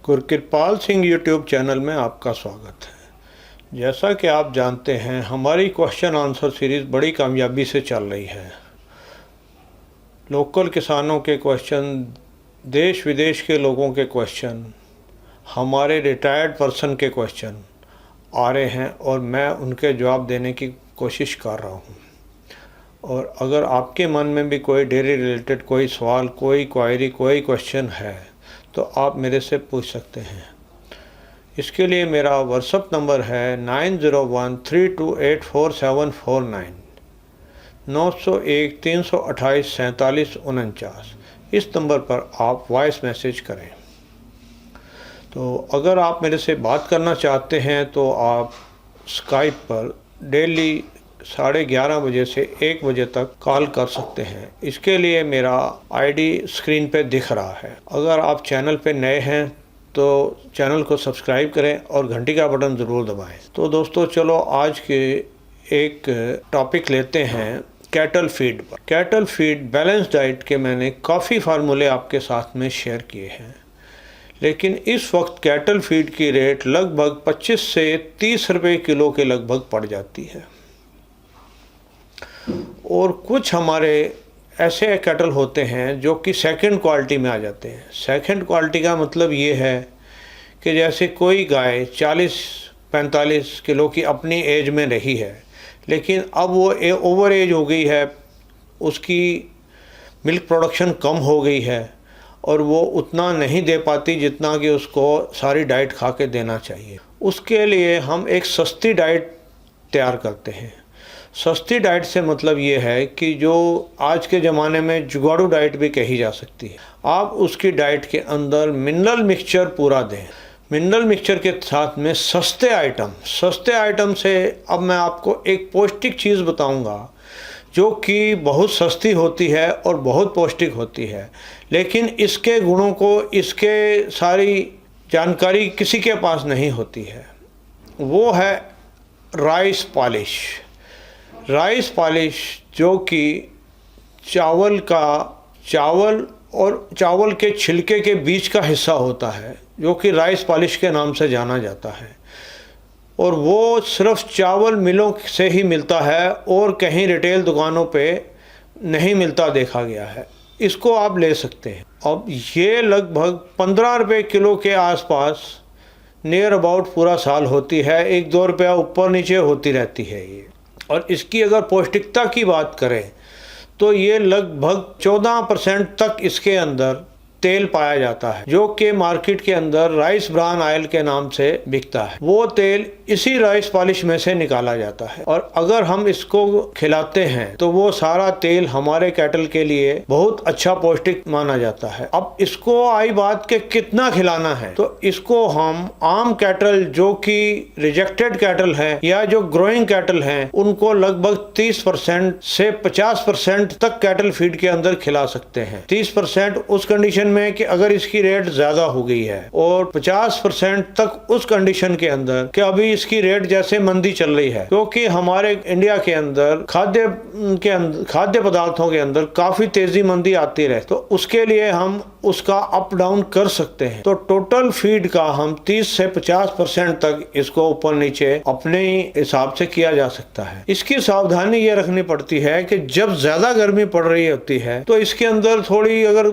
गुरकिरपाल Singh YouTube channel में आपका स्वागत है। जैसा कि आप जानते हैं, हमारी क्वेश्चन आंसर सीरीज़ बड़ी कामयाबी से चल रही है। लोकल किसानों के क्वेश्चन, देश विदेश के लोगों के क्वेश्चन, हमारे रिटायर्ड पर्सन के क्वेश्चन आ रहे हैं और मैं उनके जवाब देने की कोशिश कर रहा हूँ। और अगर आपके मन में भी कोई डेयरी रिलेटेड कोई सवाल, कोई क्वायरी, कोई क्वेश्चन है तो आप मेरे से पूछ सकते हैं। इसके लिए मेरा व्हाट्सअप नंबर है 9013284749 901 328 4749। इस नंबर पर आप वॉइस मैसेज करें। तो अगर आप मेरे से बात करना चाहते हैं तो आप स्काइप पर डेली 11:30 बजे से 1 बजे तक कॉल कर सकते हैं। इसके लिए मेरा आईडी स्क्रीन पे दिख रहा है। अगर आप चैनल पे नए हैं तो चैनल को सब्सक्राइब करें और घंटी का बटन ज़रूर दबाएं। तो दोस्तों, चलो आज के एक टॉपिक लेते हैं कैटल फीड पर। कैटल फीड बैलेंस डाइट के मैंने काफ़ी फार्मूले आपके साथ में शेयर किए हैं, लेकिन इस वक्त कैटल फीड की रेट लगभग 25 से 30 रुपये किलो के लगभग पड़ जाती है। और कुछ हमारे ऐसे कैटल होते हैं जो कि सेकंड क्वालिटी में आ जाते हैं। सेकंड क्वालिटी का मतलब ये है कि जैसे कोई गाय 40-45 किलो की अपनी एज में रही है, लेकिन अब वो ओवर एज हो गई है, उसकी मिल्क प्रोडक्शन कम हो गई है और वो उतना नहीं दे पाती जितना कि उसको सारी डाइट खा के देना चाहिए। उसके लिए हम एक सस्ती डाइट तैयार करते हैं। सस्ती डाइट से मतलब ये है कि जो आज के ज़माने में जुगाड़ू डाइट भी कही जा सकती है। आप उसकी डाइट के अंदर मिनरल मिक्सचर पूरा दें। मिनरल मिक्सचर के साथ में सस्ते आइटम से अब मैं आपको एक पौष्टिक चीज़ बताऊंगा जो कि बहुत सस्ती होती है और बहुत पौष्टिक होती है, लेकिन इसके गुणों को, इसके सारी जानकारी किसी के पास नहीं होती है। वो है राइस पॉलिश। राइस पॉलिश जो कि चावल और चावल के छिलके के बीच का हिस्सा होता है, जो कि राइस पॉलिश के नाम से जाना जाता है, और वो सिर्फ चावल मिलों से ही मिलता है और कहीं रिटेल दुकानों पे नहीं मिलता देखा गया है। इसको आप ले सकते हैं। अब ये लगभग 15 रुपये किलो के आसपास नियर अबाउट पूरा साल होती है। 1-2 रुपया ऊपर नीचे होती रहती है ये। और इसकी अगर पौष्टिकता की बात करें तो ये लगभग 14% तक इसके अंदर तेल पाया जाता है, जो कि मार्केट के अंदर राइस ब्रान ऑयल के नाम से बिकता है। वो तेल इसी राइस पॉलिश में से निकाला जाता है और अगर हम इसको खिलाते हैं तो वो सारा तेल हमारे कैटल के लिए बहुत अच्छा पौष्टिक माना जाता है। अब इसको आई बात के कितना खिलाना है, तो इसको हम आम कैटल जो कि रिजेक्टेड कैटल है या जो ग्रोइंग कैटल हैं, उनको लगभग 30% से 50% तक कैटल फीड के अंदर खिला सकते हैं। 30% उस कंडीशन में कि अगर इसकी रेट ज्यादा हो गई है, और 50% तक उस कंडीशन के अंदर कि अभी इसकी रेट जैसे मंदी चल रही है, क्योंकि हमारे इंडिया के अंदर खाद्य पदार्थों के अंदर काफी तेजी मंदी आती रहे, तो उसके लिए हम उसका अप डाउन कर सकते हैं। तो टोटल फीड का हम 30 से 50% तक इसको ऊपर नीचे अपने हिसाब से किया जा सकता है। इसकी सावधानी ये रखनी पड़ती है कि जब ज्यादा गर्मी पड़ रही होती है तो इसके अंदर थोड़ी अगर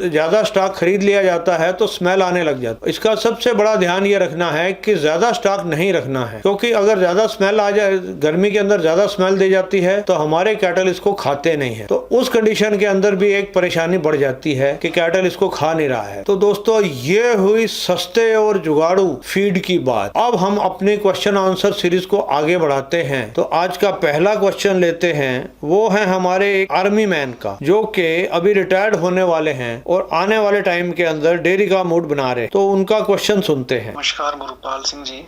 ज्यादा स्टॉक खरीद लिया जाता है तो स्मेल आने लग जाता है। इसका सबसे बड़ा ध्यान ये रखना है कि ज्यादा स्टॉक नहीं रखना है, क्योंकि अगर ज्यादा स्मेल आ जाए, गर्मी के अंदर ज्यादा स्मेल दे जाती है तो हमारे कैटल इसको खाते नहीं है। तो उस कंडीशन के अंदर भी एक परेशानी बढ़ जाती है कि कैटल इसको खा नहीं रहा है। तो दोस्तों, ये हुई सस्ते और जुगाड़ू फीड की बात। अब हम अपने क्वेश्चन आंसर सीरीज को आगे बढ़ाते हैं। तो आज का पहला क्वेश्चन लेते हैं, वो है हमारे एक आर्मी मैन का, जो कि अभी रिटायर्ड होने वाले हैं और आने वाले टाइम के अंदर डेयरी का मूड बना रहे। तो उनका क्वेश्चन सुनते हैं। नमस्कार गुरपाल सिंह जी,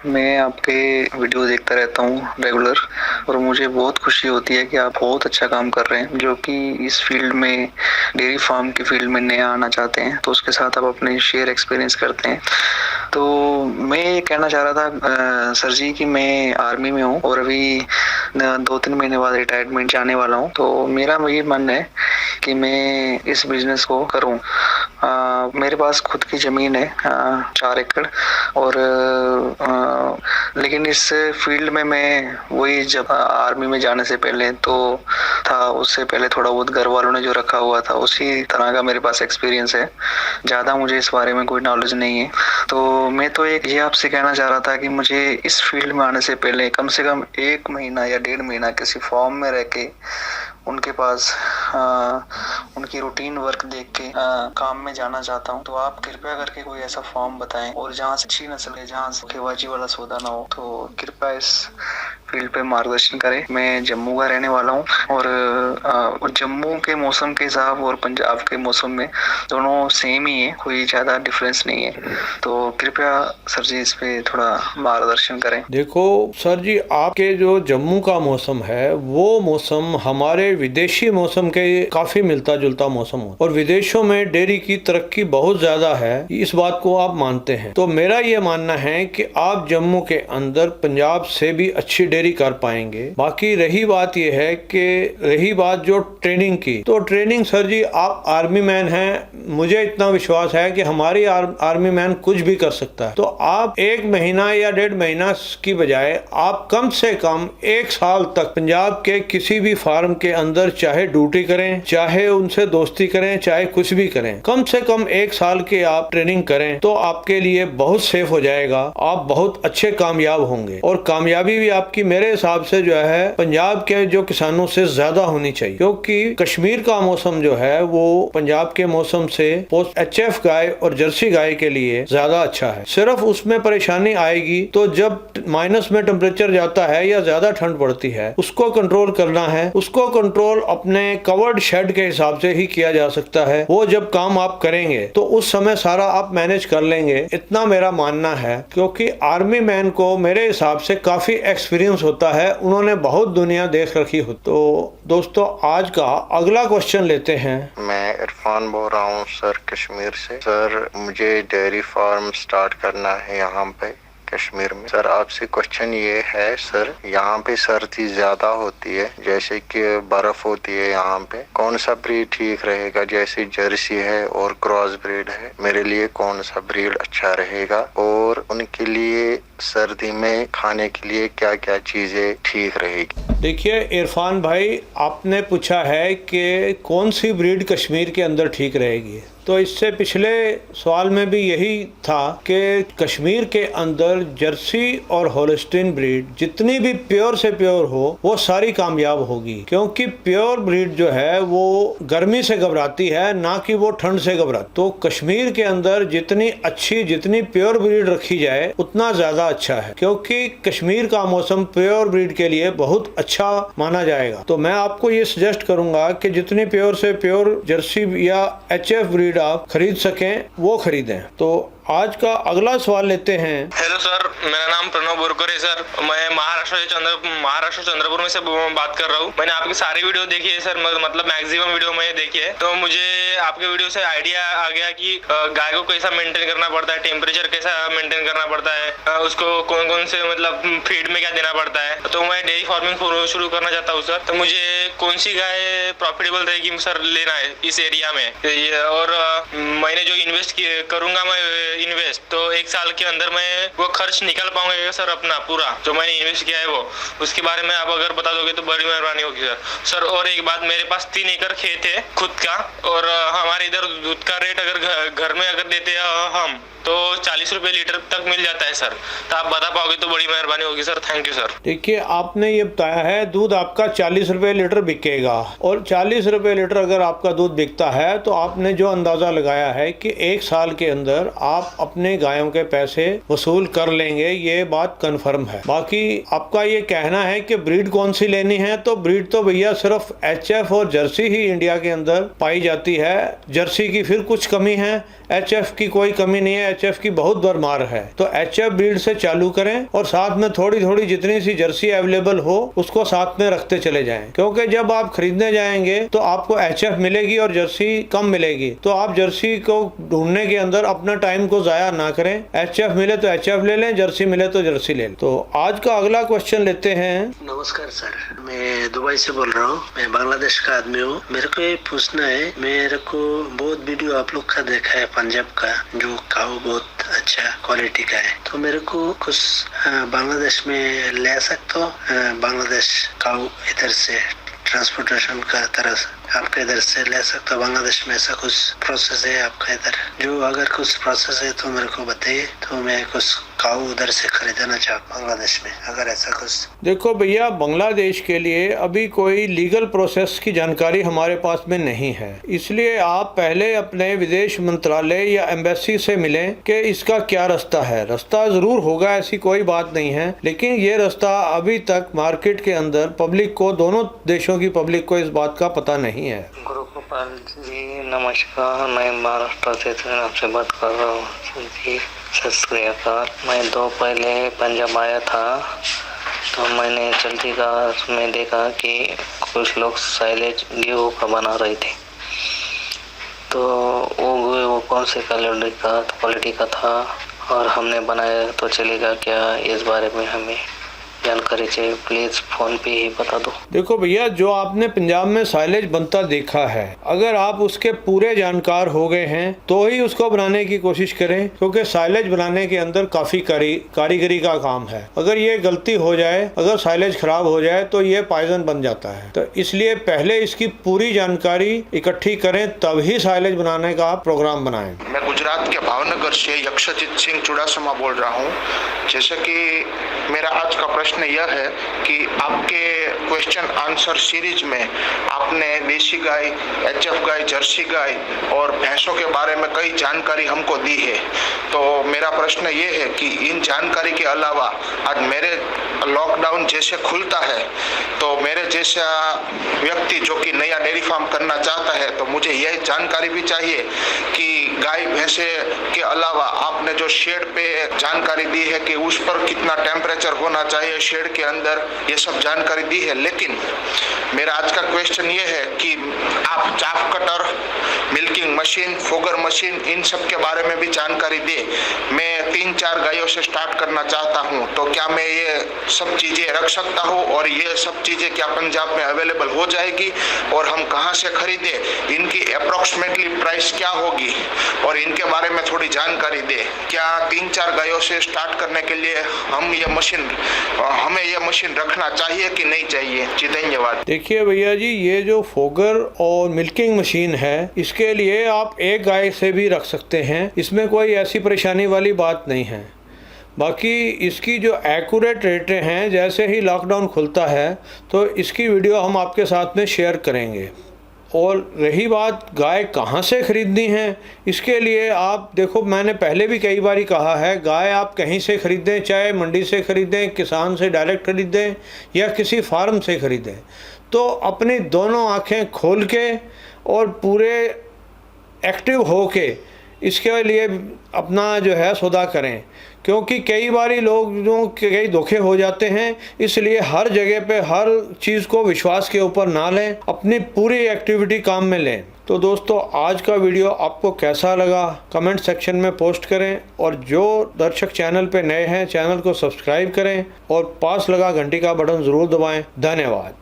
मैं आपके वीडियो देखता रहता हूँ रेगुलर, और मुझे बहुत खुशी होती है कि आप बहुत अच्छा काम कर रहे हैं, जो कि इस फील्ड में, डेयरी फार्म की फील्ड में नया आना चाहते हैं, तो उसके साथ आप अपने शेयर एक्सपीरियंस करते हैं। तो मैं ये कहना चाह रहा था सर जी कि मैं आर्मी में हूँ और अभी 2-3 महीने बाद रिटायरमेंट जाने वाला हूँ। तो मेरा ये मन है कि मैं इस बिजनेस को करूँ। मेरे पास खुद की ज़मीन है 4 एकड़ और लेकिन इस फील्ड में मैं वही जब आर्मी में जाने से पहले तो था, उससे पहले थोड़ा बहुत घर वालों ने जो रखा हुआ था उसी तरह का मेरे पास एक्सपीरियंस है। ज़्यादा मुझे इस बारे में कोई नॉलेज नहीं है। तो मैं तो एक ये आपसे कहना चाह रहा था कि मुझे इस फील्ड में आने से पहले कम से कम 1 महीना या 1.5 महीना किसी फॉर्म में रह के उनके पास उनकी रूटीन वर्क देख के काम में जाना चाहता हूँ। तो आप कृपया करके कोई ऐसा फॉर्म बताएं और जहाँ से अच्छी नस्ल है, जहाँ से धोखेबाजी वाला सौदा ना हो, तो कृपया इस फील्ड पे मार्गदर्शन करें। मैं जम्मू का रहने वाला हूँ और जम्मू के मौसम के हिसाब और पंजाब के मौसम में दोनों सेम ही है, कोई ज़्यादा डिफरेंस नहीं है। तो कृपया सर जी इस पे थोड़ा मार्गदर्शन करें। देखो सर जी, आपके जो जम्मू का मौसम है वो मौसम हमारे विदेशी मौसम के काफी मिलता जुलता मौसम हो, और विदेशों में डेयरी की तरक्की बहुत ज्यादा है, इस बात को आप मानते हैं। तो मेरा ये मानना है कि आप जम्मू के अंदर पंजाब से भी अच्छी डेयरी कर पाएंगे। बाकी रही बात यह है कि रही बात जो ट्रेनिंग की, तो ट्रेनिंग सर जी आप आर्मी मैन हैं, मुझे इतना विश्वास है कि हमारी आर्मी मैन कुछ भी कर सकता है। तो आप 1 महीना या 1.5 महीना की बजाय आप कम से कम 1 साल तक पंजाब के किसी भी फार्म के अंदर चाहे ड्यूटी करें, चाहे उनसे दोस्ती करें, चाहे कुछ भी करें, कम से कम 1 साल की आप ट्रेनिंग करें तो आपके लिए बहुत सेफ हो जाएगा। आप बहुत अच्छे कामयाब होंगे, और कामयाबी भी आपकी मेरे हिसाब से जो है पंजाब के जो किसानों से ज्यादा होनी चाहिए, क्योंकि कश्मीर का मौसम जो है वो पंजाब के मौसम से HF गाय और जर्सी गाय के लिए ज्यादा अच्छा है। सिर्फ उसमें परेशानी आएगी तो जब माइनस में टेम्परेचर जाता है या ज्यादा ठंड पड़ती है, उसको कंट्रोल करना है। उसको कंट्रोल अपने कवर्ड शेड के हिसाब से ही किया जा सकता है। वो जब काम आप करेंगे तो उस समय सारा आप मैनेज कर लेंगे, इतना मेरा मानना है। क्योंकि आर्मी मैन को मेरे हिसाब से काफी एक्सपीरियंस होता है, उन्होंने बहुत दुनिया देख रखी हो। तो दोस्तों आज का अगला क्वेश्चन लेते हैं। मैं इरफान बोल रहा हूँ सर, कश्मीर से। सर मुझे डेयरी फार्म स्टार्ट करना है यहाँ पे कश्मीर में। सर आपसे क्वेश्चन ये है सर, यहाँ पे सर्दी ज्यादा होती है, जैसे कि बर्फ होती है यहाँ पे, कौन सा ब्रीड ठीक रहेगा? जैसे जर्सी है और क्रॉस ब्रीड है, मेरे लिए कौन सा ब्रीड अच्छा रहेगा? और उनके लिए सर्दी में खाने के लिए क्या क्या चीजें ठीक रहेगी? देखिए इरफान भाई, आपने पूछा है कि कौन सी ब्रीड कश्मीर के अंदर ठीक रहेगी, तो इससे पिछले सवाल में भी यही था कि कश्मीर के अंदर जर्सी और होल्स्टीन ब्रीड जितनी भी प्योर से प्योर हो वो सारी कामयाब होगी। क्योंकि प्योर ब्रीड जो है वो गर्मी से घबराती है, ना कि वो ठंड से घबराती। तो कश्मीर के अंदर जितनी अच्छी, जितनी प्योर ब्रीड रखी जाए उतना ज्यादा अच्छा है, क्योंकि कश्मीर का मौसम प्योर ब्रीड के लिए बहुत अच्छा माना जाएगा। तो मैं आपको ये सजेस्ट करूंगा कि जितनी प्योर से प्योर जर्सी या HF ब्रीड आप खरीद सकें वो खरीदें। तो आज का अगला सवाल लेते हैं। हेलो सर, मेरा नाम प्रणव बोरकर है सर। मैं महाराष्ट्र चंद्रपुर में से बात कर रहा हूँ। मैंने आपकी सारी वीडियो देखी है सर, मतलब मैक्सिमम वीडियो मैंने देखी है। तो मुझे आपके वीडियो से आइडिया आ गया कि गाय को कैसा मेंटेन करना पड़ता है, टेम्परेचर कैसा मेंटेन करना पड़ता है, उसको कौन कौन से मतलब फीड में क्या देना पड़ता है। तो मैं डेयरी फार्मिंग शुरू करना चाहता हूँ सर। तो मुझे कौन सी गाय प्रॉफिटेबल रहेगी सर लेना है इस एरिया में? और मैंने जो इन्वेस्ट करूंगा मैं इन्वेस्ट, तो 1 साल के अंदर मैं वो खर्च निकाल पाऊंगा सर अपना पूरा जो मैंने इन्वेस्ट किया है वो? उसके बारे में आप अगर बता दोगे तो बड़ी मेहरबानी होगी सर। और एक बात, मेरे पास 3 एकड़ खेत है खुद का, और हमारे इधर दूध का रेट अगर घर में अगर देते हैं हम तो 40 रुपए लीटर तक मिल जाता है सर। तो आप बता पाओगे तो बड़ी मेहरबानी होगी सर। Thank you sir. देखिए आपने ये बताया है दूध आपका 40 रुपए लीटर बिकेगा, और 40 रुपए लीटर अगर आपका दूध बिकता है तो आपने जो अंदाजा लगाया है कि 1 साल के अंदर आप अपने गायों के पैसे वसूल कर लेंगे, ये बात कंफर्म है। बाकी आपका ये कहना है कि ब्रीड कौन सी लेनी है, तो ब्रीड तो भैया सिर्फ HF और जर्सी ही इंडिया के अंदर पाई जाती है। जर्सी की फिर कुछ कमी है, HF की कोई कमी नहीं है, HF की बहुत भरमार है। तो HF ब्रीड से चालू करें और साथ में थोड़ी थोड़ी जितनी सी जर्सी अवेलेबल हो उसको साथ में रखते चले जाएं, क्योंकि जब आप खरीदने जाएंगे तो आपको HF मिलेगी और जर्सी कम मिलेगी। तो आप जर्सी को ढूंढने के अंदर अपना टाइम को ज़ाया ना करें। HF मिले तो HF ले लें, जर्सी मिले तो जर्सी ले लें। तो आज का अगला क्वेश्चन लेते हैं। नमस्कार सर, मैं दुबई से बोल रहा हूँ। मैं बांग्लादेश का आदमी हूँ। मेरे को ये पूछना है, मेरे को बहुत वीडियो आप लोग का देखा है पंजाब का, जो काऊ बहुत अच्छा क्वालिटी का है। तो मेरे को कुछ बांग्लादेश में ले सकते हो? बांग्लादेश काऊ इधर से ट्रांसपोर्टेशन का तरह से आपके इधर से ले सकते हो? बांग्लादेश में ऐसा कुछ प्रोसेस है आपका इधर? जो अगर कुछ प्रोसेस है तो मेरे को बताइए, तो मैं कुछ काऊ उधर से खरीदना चाहता हूँ बांग्लादेश में, अगर ऐसा कुछ। देखो भैया, बांग्लादेश के लिए अभी कोई लीगल प्रोसेस की जानकारी हमारे पास में नहीं है, इसलिए आप पहले अपने विदेश मंत्रालय या एम्बेसी से मिलें कि इसका क्या रास्ता है। रास्ता ज़रूर होगा, ऐसी कोई बात नहीं है, लेकिन ये रास्ता अभी तक मार्केट के अंदर पब्लिक को, दोनों देशों की पब्लिक को इस बात का पता नहीं है। गुरु गोपाल जी नमस्कार, मैं महाराष्ट्र से आपसे बात कर रहा हूँ जी। सत श्री अकाल। मैं दो पहले पंजाब आया था, तो मैंने चलती का में देखा कि कुछ लोग साइलेज गेहूँ का बना रहे थे। तो वो कौन से क्वालिटी का था और हमने बनाया तो चलेगा क्या? इस बारे में हमें जानकारी चाहिए, प्लीज फोन पे ही बता दो। देखो भैया, जो आपने पंजाब में साइलेज बनता देखा है, अगर आप उसके पूरे जानकार हो गए हैं तो ही उसको बनाने की कोशिश करें, क्योंकि साइलेज बनाने के अंदर काफ़ी कारीगरी का काम है। अगर ये गलती हो जाए, अगर साइलेज खराब हो जाए तो ये पॉइजन बन जाता है। तो इसलिए पहले इसकी पूरी जानकारी इकट्ठी करें, तभी साइलेज बनाने का प्रोग्राम बनाएं। मैं गुजरात के भावनगर से यक्षजीत सिंह चुड़ासमा बोल रहा हूँ। जैसे कि मेरा आज का प्रश्न यह है कि आपके क्वेश्चन आंसर सीरीज में आपने देसी गाय, HF गाय, जर्सी गाय और भैंसों के बारे में कई जानकारी हमको दी है। तो मेरा प्रश्न ये है कि इन जानकारी के अलावा आज मेरे लॉकडाउन जैसे खुलता है, तो मेरे जैसा व्यक्ति जो कि नया डेयरी फार्म करना चाहता है, तो मुझे यह जानकारी भी चाहिए कि गाय भैंसे के अलावा आपने जो शेड पे जानकारी दी है कि उस पर कितना टेम्परेचर होना चाहिए शेड के अंदर, ये सब जानकारी दी है। लेकिन मेरा आज का क्वेश्चन ये है कि आप chaff cutter, milking machine, fogger machine, इन सब के बारे में भी जानकारी दे। मैं 3-4 गायों से स्टार्ट करना चाहता हूँ, तो क्या मैं ये सब चीजें रख सकता हूँ और ये सब चीजें क्या पंजाब में अवेलेबल हो जाएगी और हम कहाँ से खरीदे, इनकी अप्रोक्सीमेटली प्राइस क्या होगी और इनके बारे में थोड़ी जानकारी दे। क्या 3-4 गायों से स्टार्ट करने के लिए हमें ये मशीन रखना चाहिए कि नहीं चाहिए जी? धन्यवाद। देखिए भैया जी, ये जो फोगर और मिल्किंग मशीन है, इसके लिए आप एक गाय से भी रख सकते हैं, इसमें कोई ऐसी परेशानी वाली बात नहीं है। बाकी इसकी जो एक्यूरेट रेटें हैं, जैसे ही लॉकडाउन खुलता है तो इसकी वीडियो हम आपके साथ में शेयर करेंगे। और रही बात गाय कहाँ से ख़रीदनी है, इसके लिए आप देखो, मैंने पहले भी कई बार कहा है, गाय आप कहीं से ख़रीदें, चाहे मंडी से ख़रीदें, किसान से डायरेक्ट ख़रीदें या किसी फार्म से ख़रीदें, तो अपनी दोनों आँखें खोल के और पूरे एक्टिव हो के इसके लिए अपना जो है सौदा करें, क्योंकि कई बारी लोगों के कई धोखे हो जाते हैं। इसलिए हर जगह पे हर चीज़ को विश्वास के ऊपर ना लें, अपनी पूरी एक्टिविटी काम में लें। तो दोस्तों, आज का वीडियो आपको कैसा लगा कमेंट सेक्शन में पोस्ट करें, और जो दर्शक चैनल पे नए हैं चैनल को सब्सक्राइब करें और पास लगा घंटी का बटन ज़रूर दबाएं। धन्यवाद।